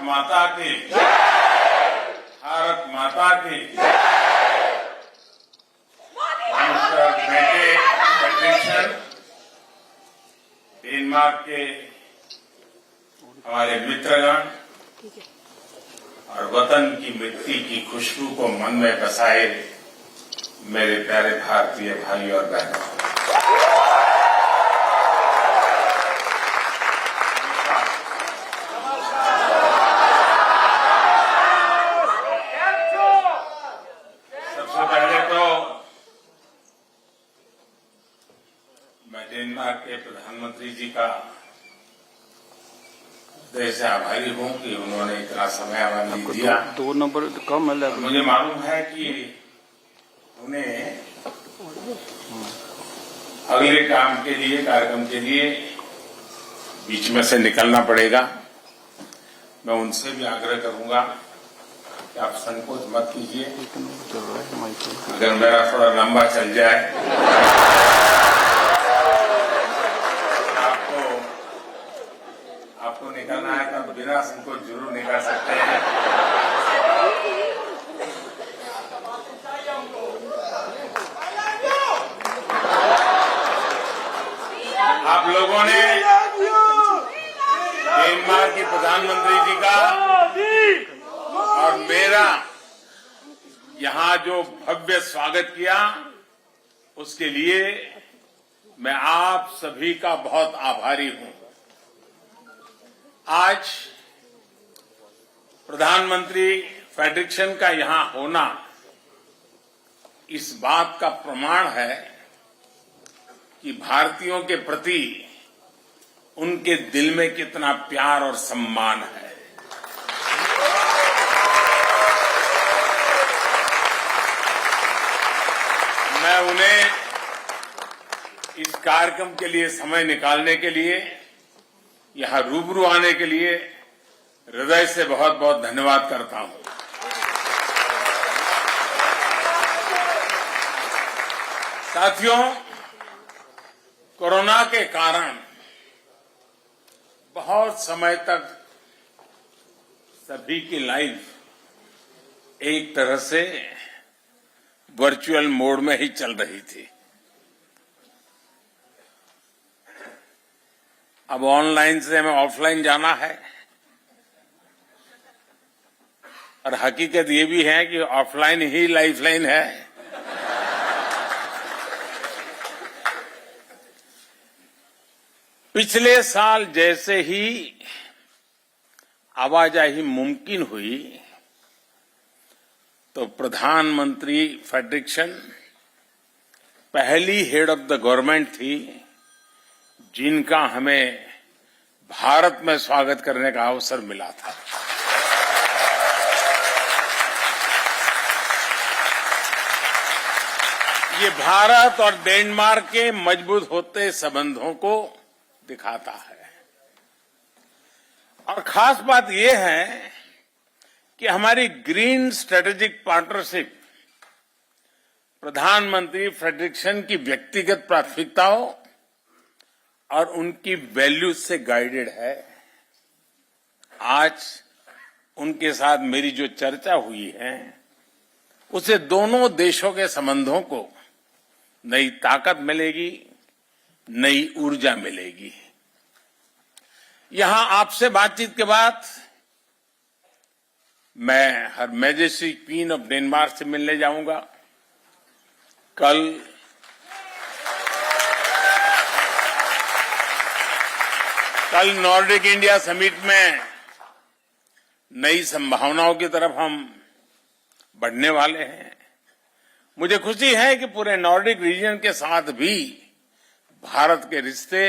माता की भारत माता की बेटे फेडरिक्सन डेनमार्क के हमारे मित्रगण और वतन की मिट्टी की खुशबू को मन में बसाए मेरे प्यारे भारतीय भाई और बहनों, सबसे पहले तो मैं डेनमार्क के प्रधानमंत्री जी का हृदय से आभारी हूं कि उन्होंने इतना समय हमें दिया। दो नंबर कम है। मुझे मालूम है कि उन्हें अगले काम के लिए, कार्यक्रम के लिए बीच में से निकलना पड़ेगा। मैं उनसे भी आग्रह करूंगा कि आप संकोच मत कीजिए। अगर मेरा थोड़ा लंबा चल जाए आपको निकलना है तो बिना संकोच जरूर निकल सकते हैं। आप लोगों ने डेनमार्क के प्रधानमंत्री जी का और मेरा यहां जो भव्य स्वागत किया, उसके लिए मैं आप सभी का बहुत आभारी हूं। आज प्रधानमंत्री फेडरिक्सन का यहां होना इस बात का प्रमाण है कि भारतीयों के प्रति उनके दिल में कितना प्यार और सम्मान है। मैं उन्हें इस कार्यक्रम के लिए समय निकालने के लिए, यहां रूबरू आने के लिए हृदय से बहुत बहुत धन्यवाद करता हूं। साथियों, कोरोना के कारण बहुत समय तक सभी की लाइफ एक तरह से वर्चुअल मोड में ही चल रही थी। अब ऑनलाइन से हमें ऑफलाइन जाना है, और हकीकत ये भी है कि ऑफलाइन ही लाइफलाइन है। पिछले साल जैसे ही आवाजाही मुमकिन हुई तो प्रधानमंत्री फेडरिक्सन पहली हेड ऑफ द गवर्नमेंट थी जिनका हमें भारत में स्वागत करने का अवसर मिला था। ये भारत और डेनमार्क के मजबूत होते संबंधों को दिखाता है। और खास बात यह है कि हमारी ग्रीन स्ट्रेटेजिक पार्टनरशिप प्रधानमंत्री फेडरिक्सन की व्यक्तिगत प्राथमिकताओं और उनकी वैल्यूज से गाइडेड है। आज उनके साथ मेरी जो चर्चा हुई है, उससे दोनों देशों के संबंधों को नई ताकत मिलेगी, नई ऊर्जा मिलेगी। यहां आपसे बातचीत के बाद मैं हर मैजेस्टी क्वीन ऑफ डेनमार्क से मिलने जाऊंगा। कल नॉर्डिक इंडिया समिट में नई संभावनाओं की तरफ हम बढ़ने वाले हैं। मुझे खुशी है कि पूरे नॉर्डिक रीजन के साथ भी भारत के रिश्ते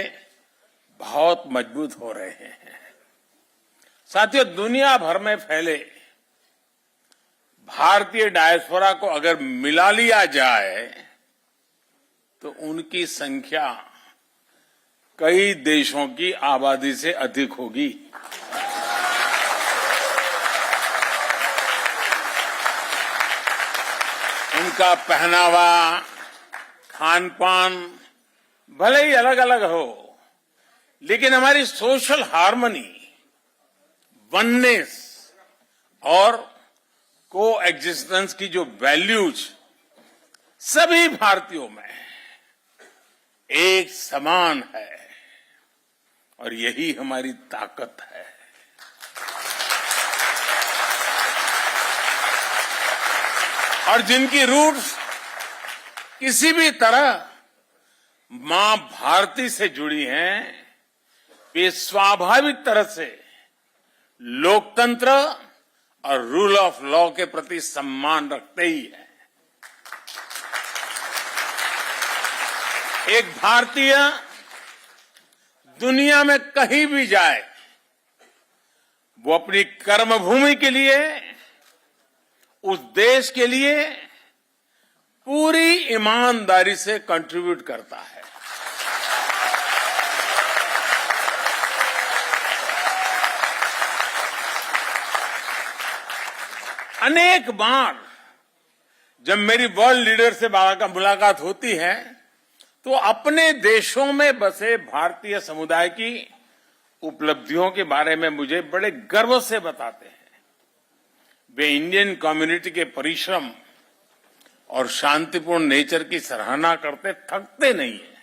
बहुत मजबूत हो रहे हैं। साथियों, दुनिया भर में फैले भारतीय डायस्पोरा को अगर मिला लिया जाए तो उनकी संख्या कई देशों की आबादी से अधिक होगी। उनका पहनावा, खान पान भले ही अलग अलग हो, लेकिन हमारी सोशल हार्मनी, वननेस और को एग्जिस्टेंस की जो वैल्यूज सभी भारतीयों में एक समान है और यही हमारी ताकत है। और जिनकी रूट्स किसी भी तरह मां भारती से जुड़ी हैं, वे स्वाभाविक तरह से लोकतंत्र और रूल ऑफ लॉ के प्रति सम्मान रखते ही हैं। एक भारतीय दुनिया में कहीं भी जाए, वो अपनी कर्मभूमि के लिए, उस देश के लिए पूरी ईमानदारी से कंट्रीब्यूट करता है। अनेक बार जब मेरी वर्ल्ड लीडर से मुलाकात होती है, तो अपने देशों में बसे भारतीय समुदाय की उपलब्धियों के बारे में मुझे बड़े गर्व से बताते हैं। वे इंडियन कम्युनिटी के परिश्रम और शांतिपूर्ण नेचर की सराहना करते थकते नहीं है।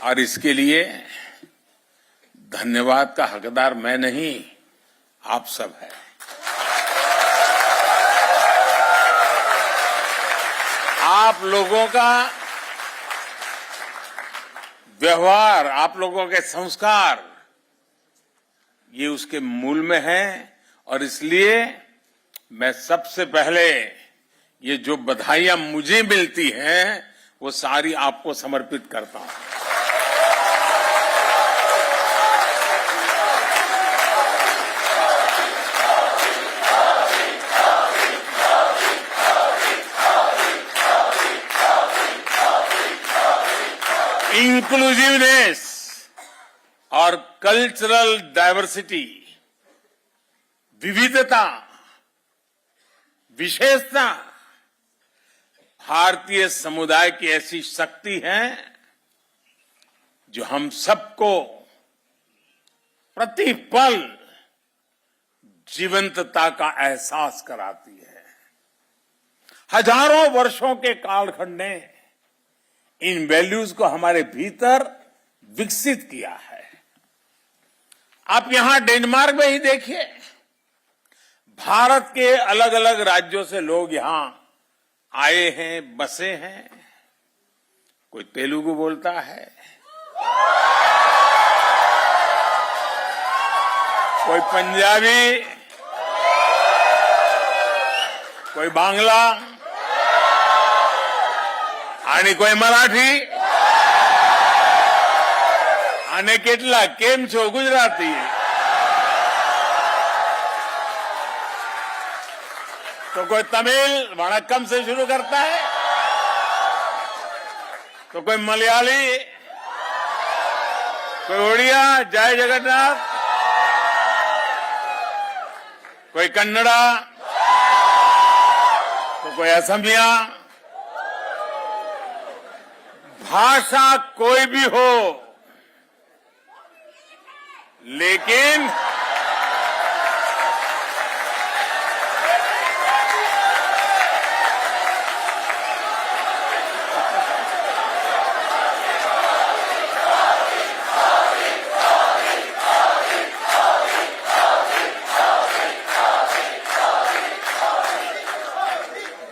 और इसके लिए धन्यवाद का हकदार मैं नहीं, आप सब हैं। आप लोगों का व्यवहार, आप लोगों के संस्कार, ये उसके मूल में है। और इसलिए मैं सबसे पहले ये जो बधाइयां मुझे मिलती हैं, वो सारी आपको समर्पित करता हूं। इंक्लूसिवनेस और कल्चरल डाइवर्सिटी, विविधता, विशेषता भारतीय समुदाय की ऐसी शक्ति है जो हम सबको प्रतिपल जीवंतता का एहसास कराती है। हजारों वर्षों के कालखंड ने इन वैल्यूज को हमारे भीतर विकसित किया है। आप यहां डेनमार्क में ही देखिए, भारत के अलग अलग राज्यों से लोग यहां आए हैं, बसे हैं। कोई तेलुगु बोलता है, कोई पंजाबी, कोई बांग्ला आणि कोई मराठी અને કેટલા કેમ છો ગુજરાતી। तो कोई तमिल वणक्कम से शुरू करता है, तो कोई मलयाली, कोई उड़िया जय जगन्नाथ, कोई कन्नड़ा, तो कोई असमिया। भाषा कोई भी हो, लेकिन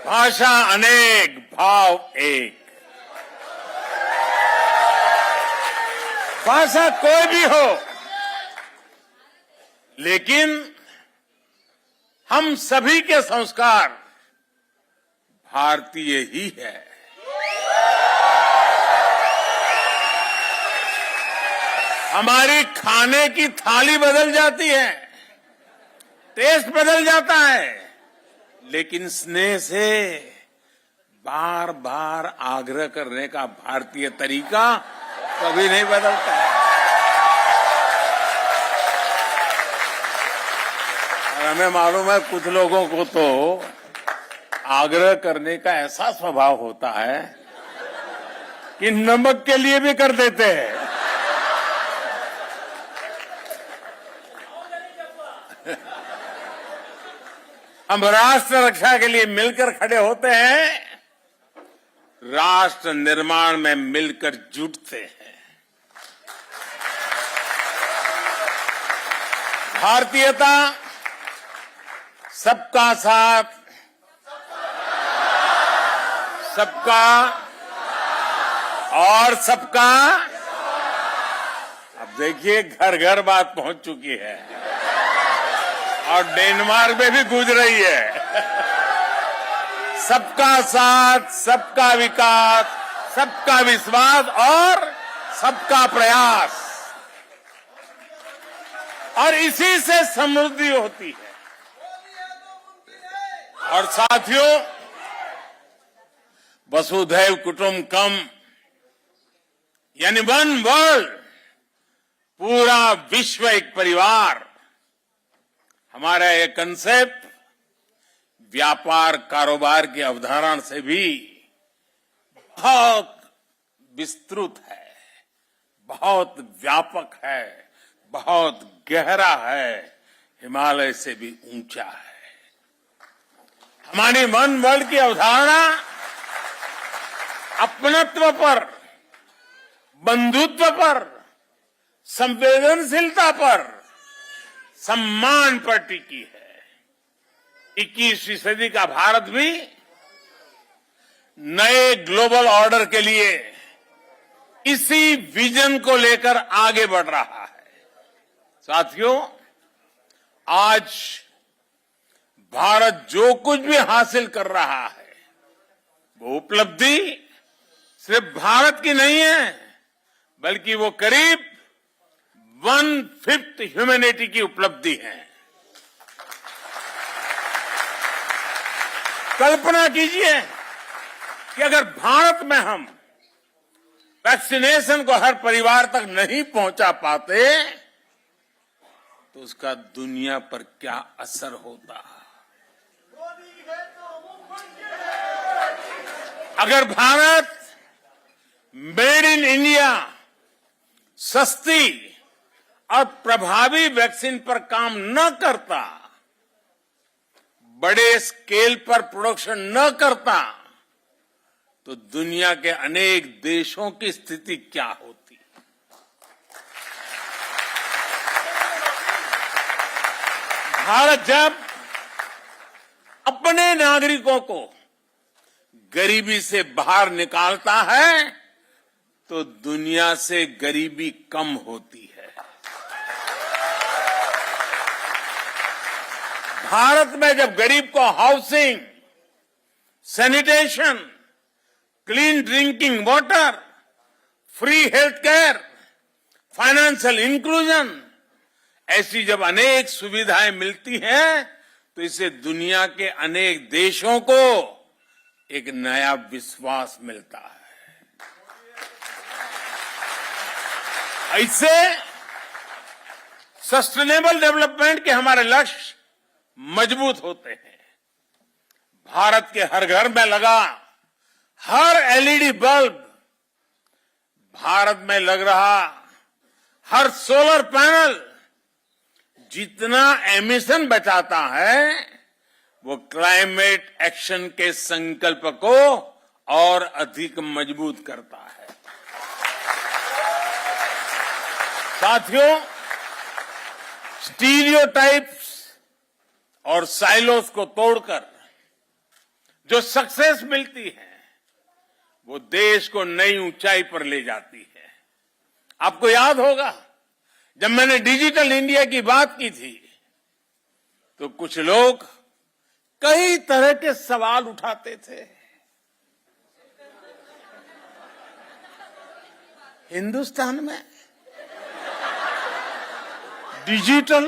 भाषा अनेक, भाव एक। भाषा कोई भी हो, लेकिन हम सभी के संस्कार भारतीय ही है। हमारी खाने की थाली बदल जाती है, टेस्ट बदल जाता है, लेकिन स्नेह से बार बार आग्रह करने का भारतीय तरीका कभी नहीं बदलता है। और हमें मालूम है कुछ लोगों को तो आग्रह करने का ऐसा स्वभाव होता है कि नमक के लिए भी कर देते हैं। हम राष्ट्र रक्षा के लिए मिलकर खड़े होते हैं, राष्ट्र निर्माण में मिलकर जुटते हैं। भारतीयता सबका साथ, सबका और सबका। अब देखिए घर घर बात पहुंच चुकी है और डेनमार्क में भी गूंज रही है। सबका साथ, सबका विकास, सबका विश्वास और सबका प्रयास, और इसी से समृद्धि होती है। और साथियों, वसुधैव कुटुंबकम यानी वन वर्ल्ड, पूरा विश्व एक परिवार, हमारा ये कंसेप्ट व्यापार कारोबार की अवधारणा से भी बहुत विस्तृत है, बहुत व्यापक है, बहुत गहरा है, हिमालय से भी ऊंचा है। हमारी वन वर्ल्ड की अवधारणा अपनत्व पर, बंधुत्व पर, संवेदनशीलता पर, सम्मान पर टिकी है। 21वीं सदी का भारत भी नए ग्लोबल ऑर्डर के लिए इसी विजन को लेकर आगे बढ़ रहा है। साथियों, आज भारत जो कुछ भी हासिल कर रहा है, वो उपलब्धि सिर्फ भारत की नहीं है, बल्कि वो करीब 1/5 ह्यूमैनिटी की उपलब्धि है। कल्पना कीजिए कि अगर भारत में हम वैक्सीनेशन को हर परिवार तक नहीं पहुंचा पाते तो उसका दुनिया पर क्या असर होता। अगर भारत मेड इन इंडिया सस्ती और प्रभावी वैक्सीन पर काम न करता, बड़े स्केल पर प्रोडक्शन न करता, तो दुनिया के अनेक देशों की स्थिति क्या होती। भारत जब अपने नागरिकों को गरीबी से बाहर निकालता है तो दुनिया से गरीबी कम होती है। भारत में जब गरीब को housing, sanitation, clean drinking water, free health care, financial inclusion, ऐसी जब अनेक सुविधाएं मिलती हैं तो इससे दुनिया के अनेक देशों को एक नया विश्वास मिलता है। इससे सस्टेनेबल डेवलपमेंट के हमारे लक्ष्य मजबूत होते हैं। भारत के हर घर में लगा हर एलईडी बल्ब, भारत में लग रहा हर सोलर पैनल जितना एमिशन बचाता है वो क्लाइमेट एक्शन के संकल्प को और अधिक मजबूत करता है। साथियों, स्टीरियोटाइप्स और साइलोस को तोड़कर जो सक्सेस मिलती है वो देश को नई ऊंचाई पर ले जाती है। आपको याद होगा जब मैंने डिजिटल इंडिया की बात की थी तो कुछ लोग कई तरह के सवाल उठाते थे। हिंदुस्तान में डिजिटल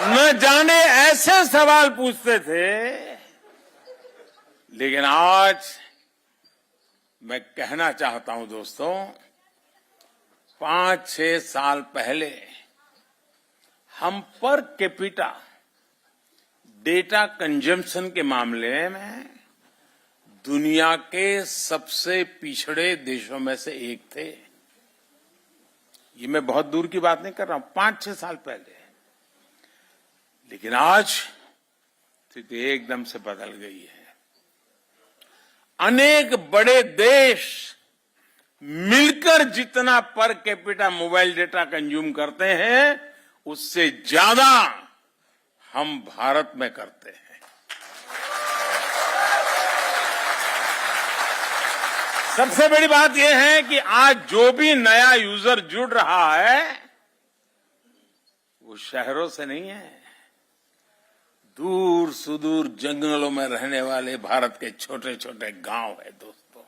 न जाने ऐसे सवाल पूछते थे, लेकिन आज मैं कहना चाहता हूं दोस्तों, 5-6 साल पहले हम पर कैपिटा डेटा कंजम्पशन के मामले में दुनिया के सबसे पिछड़े देशों में से एक थे। ये मैं बहुत दूर की बात नहीं कर रहा हूं, 5-6 साल पहले। लेकिन आज स्थिति एकदम से बदल गई है। अनेक बड़े देश मिलकर जितना per capita mobile data consume करते हैं, उससे ज्यादा हम भारत में करते हैं। सबसे बड़ी बात यह है कि आज जो भी नया यूजर जुड़ रहा है वो शहरों से नहीं है, दूर सुदूर जंगलों में रहने वाले भारत के छोटे छोटे गांव है। दोस्तों,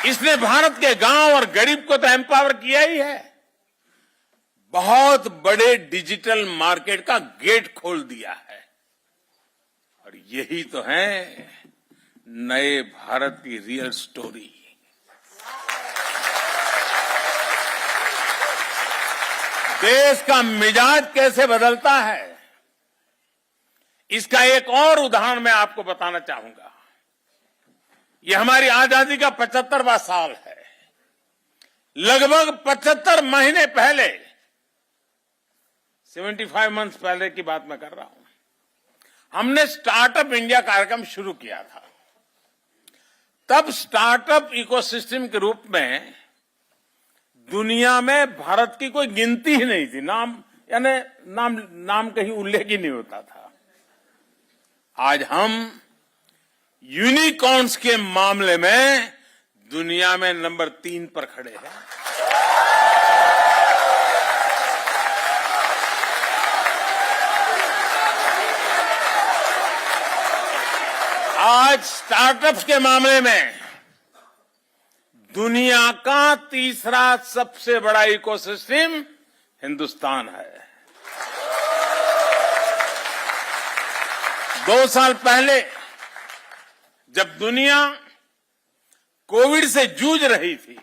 इसने भारत के गांव और गरीब को तो एम्पावर किया ही है, बहुत बड़े डिजिटल मार्केट का गेट खोल दिया है। और यही तो है नए भारत की रियल स्टोरी। देश का मिजाज कैसे बदलता है, इसका एक और उदाहरण मैं आपको बताना चाहूंगा। ये हमारी आजादी का 75वां साल है। लगभग 75 महीने पहले, 75 मंथ्स पहले की बात मैं कर रहा हूं, हमने स्टार्टअप इंडिया कार्यक्रम शुरू किया था। तब स्टार्टअप इकोसिस्टम के रूप में दुनिया में भारत की कोई गिनती ही नहीं थी, नाम कहीं उल्लेख ही नहीं होता था। आज हम यूनिकॉर्न्स के मामले में दुनिया में नंबर 3 पर खड़े हैं। आज स्टार्टअप्स के मामले में दुनिया का तीसरा सबसे बड़ा इकोसिस्टम हिंदुस्तान है। 2 साल पहले जब दुनिया कोविड से जूझ रही थी,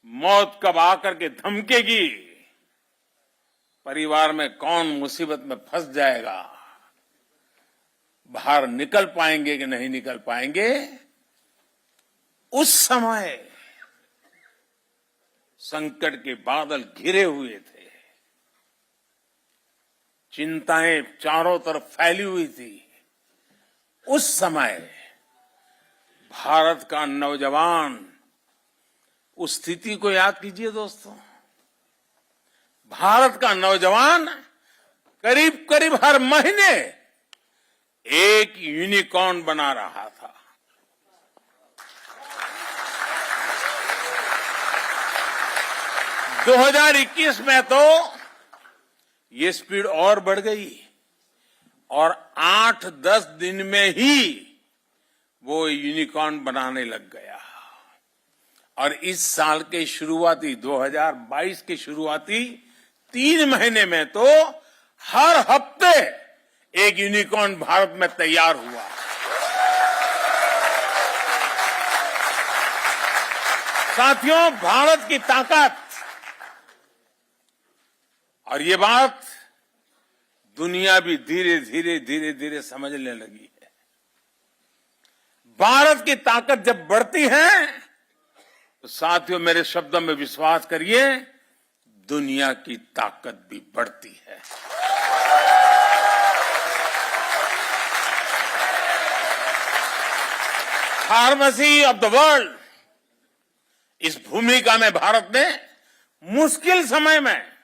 मौत कब आकर के धमकेगी, परिवार में कौन मुसीबत में फंस जाएगा, बाहर निकल पाएंगे कि नहीं निकल पाएंगे, उस समय संकट के बादल घिरे हुए थे, चिंताएं चारों तरफ फैली हुई थी। उस समय भारत का नौजवान, उस स्थिति को याद कीजिए दोस्तों, भारत का नौजवान करीब करीब हर महीने एक यूनिकॉर्न बना रहा था। दो 2021 में तो ये स्पीड और बढ़ गई और 8-10 दिन में ही वो यूनिकॉर्न बनाने लग गया। और इस साल के शुरुआती 2022 के शुरुआती 3 महीने में तो हर हफ्ते एक यूनिकॉर्न भारत में तैयार हुआ। साथियों, भारत की ताकत, और ये बात दुनिया भी धीरे धीरे समझने लगी है। भारत की ताकत जब बढ़ती है तो साथियों, मेरे शब्दों में विश्वास करिए, दुनिया की ताकत भी बढ़ती है। फार्मेसी ऑफ द वर्ल्ड, इस भूमिका में भारत ने मुश्किल समय में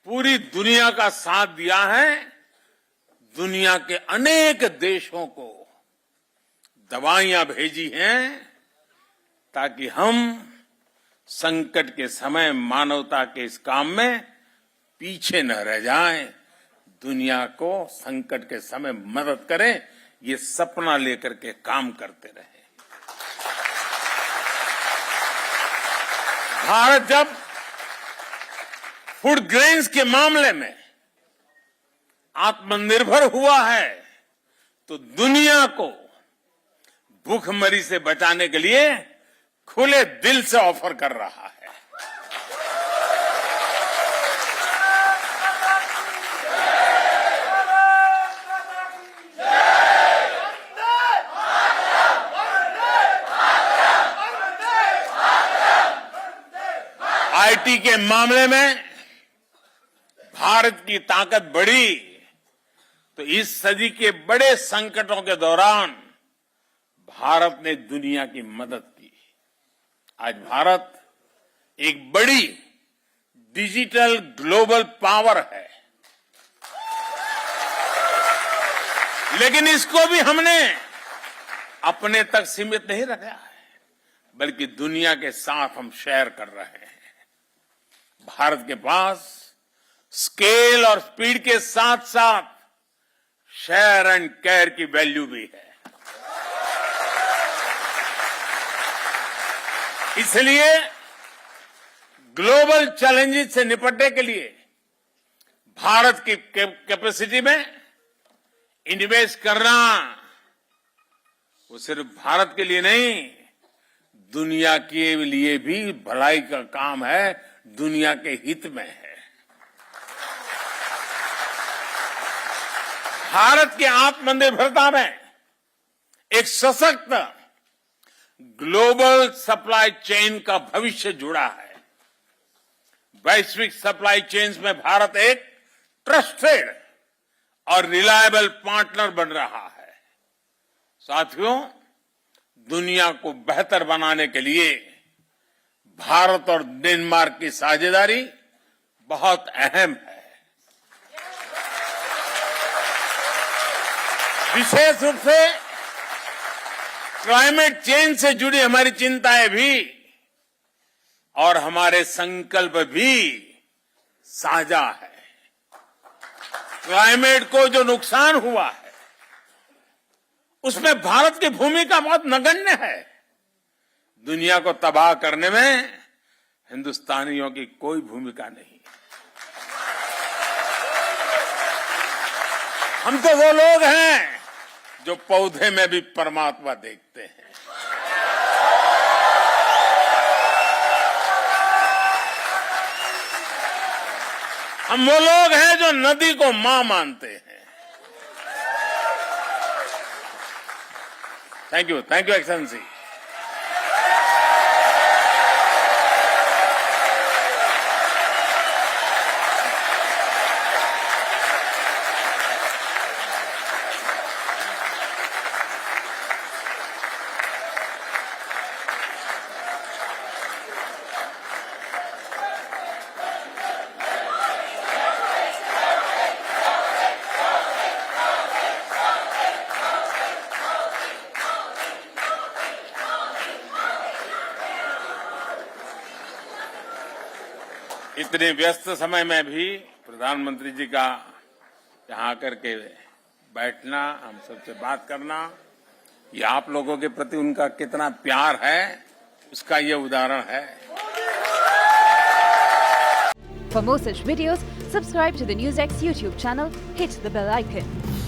पूरी दुनिया का साथ दिया है। दुनिया के अनेक देशों को दवाइयां भेजी हैं ताकि हम संकट के समय मानवता के इस काम में पीछे न रह जाएं, दुनिया को संकट के समय मदद करें, ये सपना लेकर के काम करते रहे। भारत जब फूड ग्रेन्स के मामले में आत्मनिर्भर हुआ है तो दुनिया को भूखमरी से बचाने के लिए खुले दिल से ऑफर कर रहा है। आईटी के मामले में भारत की ताकत बढ़ी तो इस सदी के बड़े संकटों के दौरान भारत ने दुनिया की मदद की। आज भारत एक बड़ी डिजिटल ग्लोबल पावर है, लेकिन इसको भी हमने अपने तक सीमित नहीं रखा है, बल्कि दुनिया के साथ हम शेयर कर रहे हैं। भारत के पास स्केल और स्पीड के साथ साथ शेयर एंड केयर की वैल्यू भी है। इसलिए ग्लोबल चैलेंजेस से निपटने के लिए भारत की कैपेसिटी में इन्वेस्ट करना वो सिर्फ भारत के लिए नहीं, दुनिया के लिए भी भलाई का काम है, दुनिया के हित में है। भारत की आत्मनिर्भरता में एक सशक्त ग्लोबल सप्लाई चेन का भविष्य जुड़ा है। वैश्विक सप्लाई चेन्स में भारत एक ट्रस्टेड और रिलायबल पार्टनर बन रहा है। साथियों, दुनिया को बेहतर बनाने के लिए भारत और डेनमार्क की साझेदारी बहुत अहम है। विशेष रूप से क्लाइमेट चेंज से जुड़ी हमारी चिंताएं भी और हमारे संकल्प भी साझा है। क्लाइमेट को जो नुकसान हुआ है उसमें भारत की भूमिका बहुत नगण्य है। दुनिया को तबाह करने में हिंदुस्तानियों की कोई भूमिका नहीं। हम तो वो लोग हैं जो पौधे में भी परमात्मा देखते हैं। हम वो लोग हैं जो नदी को मां मानते हैं। Thank you excellency. इतने व्यस्त समय में भी प्रधानमंत्री जी का यहाँ आकर के बैठना, हम सबसे बात करना, ये आप लोगों के प्रति उनका कितना प्यार है, उसका ये उदाहरण है। For more such videos, subscribe to the NewsX YouTube channel, hit the bell icon.